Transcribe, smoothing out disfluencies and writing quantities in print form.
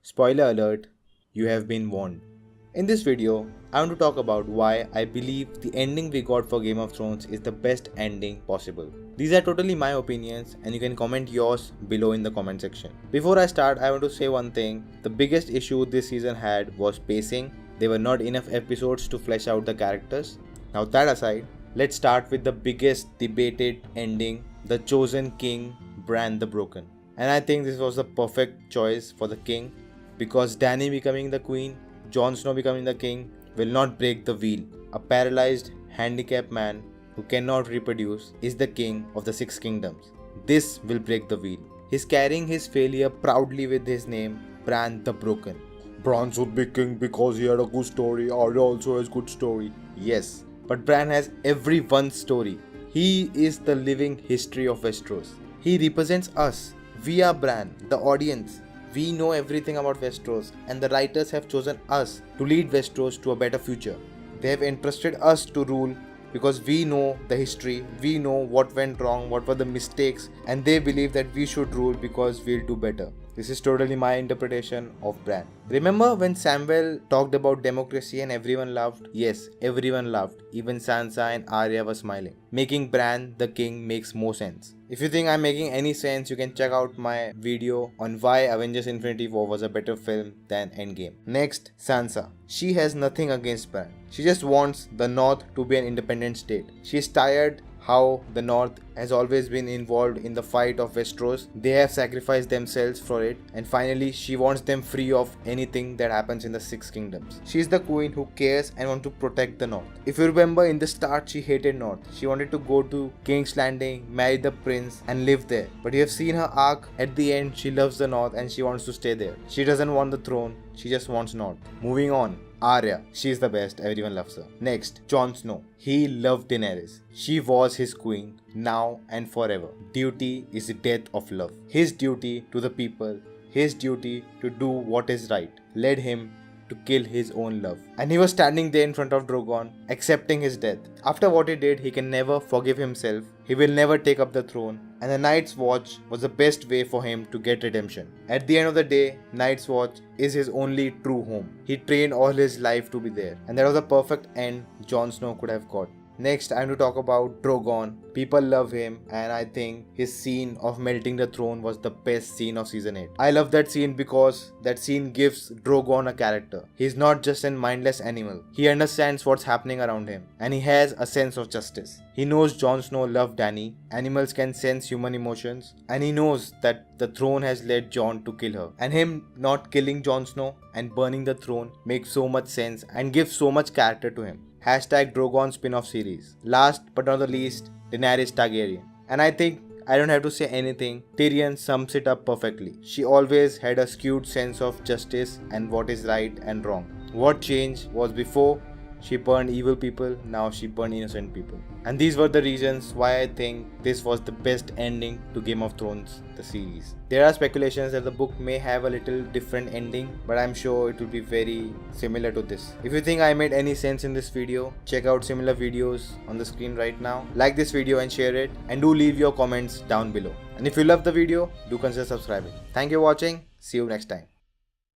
Spoiler alert, you have been warned. In this video, I want to talk about why I believe the ending we got for Game of Thrones is the best ending possible. These are totally my opinions and you can comment yours below in the comment section. Before I start, I want to say one thing. The biggest issue this season had was pacing. There were not enough episodes to flesh out the characters. Now that aside, let's start with the biggest debated ending, the chosen king, Bran the Broken. And I think this was the perfect choice for the king because Dany becoming the queen, Jon Snow becoming the king will not break the wheel. A paralyzed, handicapped man who cannot reproduce is the king of the Six Kingdoms. This will break the wheel. He's carrying his failure proudly with his name, Bran the Broken. Bran should be king because he had a good story. Arya also has good story. Yes, but Bran has everyone's story. He is the living history of Westeros. He represents us. We are Bran, the audience. We know everything about Westeros and the writers have chosen us to lead Westeros to a better future. They have entrusted us to rule because we know the history, we know what went wrong, what were the mistakes, and they believe that we should rule because we'll do better. This is totally my interpretation of Bran. Remember when Samwell talked about democracy and everyone laughed? Yes, everyone laughed. Even Sansa and Arya were smiling. Making Bran the king makes more sense. If you think I'm making any sense, you can check out my video on why Avengers Infinity War was a better film than Endgame. Next, Sansa. She has nothing against Bran. She just wants the North to be an independent state. She is tired how the North has always been involved in the fight of Westeros. They have sacrificed themselves for it, and finally she wants them free of anything that happens in the Six Kingdoms. She is the queen who cares and wants to protect the North. If you remember, in the start she hated North. She wanted to go to King's Landing, marry the prince and live there. But you have seen her arc. At the end, she loves the North and she wants to stay there. She doesn't want the throne, she just wants North. Moving on. Arya, she is the best, everyone loves her. Next, Jon Snow. He loved Daenerys. She was his queen, now and forever. Duty is the death of love. His duty to the people, his duty to do what is right, led him to kill his own love. And he was standing there in front of Drogon, accepting his death. After what he did, he can never forgive himself. He will never take up the throne. And the Night's Watch was the best way for him to get redemption. At the end of the day, Night's Watch is his only true home. He trained all his life to be there. And that was the perfect end Jon Snow could have got. Next, I'm to talk about Drogon. People love him and I think his scene of melting the throne was the best scene of season 8. I love that scene because that scene gives Drogon a character. He's not just a mindless animal. He understands what's happening around him and he has a sense of justice. He knows Jon Snow loved Dany. Animals can sense human emotions and he knows that the throne has led Jon to kill her. And him not killing Jon Snow and burning the throne makes so much sense and gives so much character to him. Hashtag Drogon spin-off series. Last but not the least, Daenerys Targaryen. And I think I don't have to say anything. Tyrion sums it up perfectly. She always had a skewed sense of justice and what is right and wrong. What changed was before she burned evil people, now she burned innocent people. And these were the reasons why I think this was the best ending to Game of Thrones, the series. There are speculations that the book may have a little different ending, but I'm sure it will be very similar to this. If you think I made any sense in this video, check out similar videos on the screen right now. Like this video and share it, and do leave your comments down below. And if you love the video, do consider subscribing. Thank you for watching. See you next time.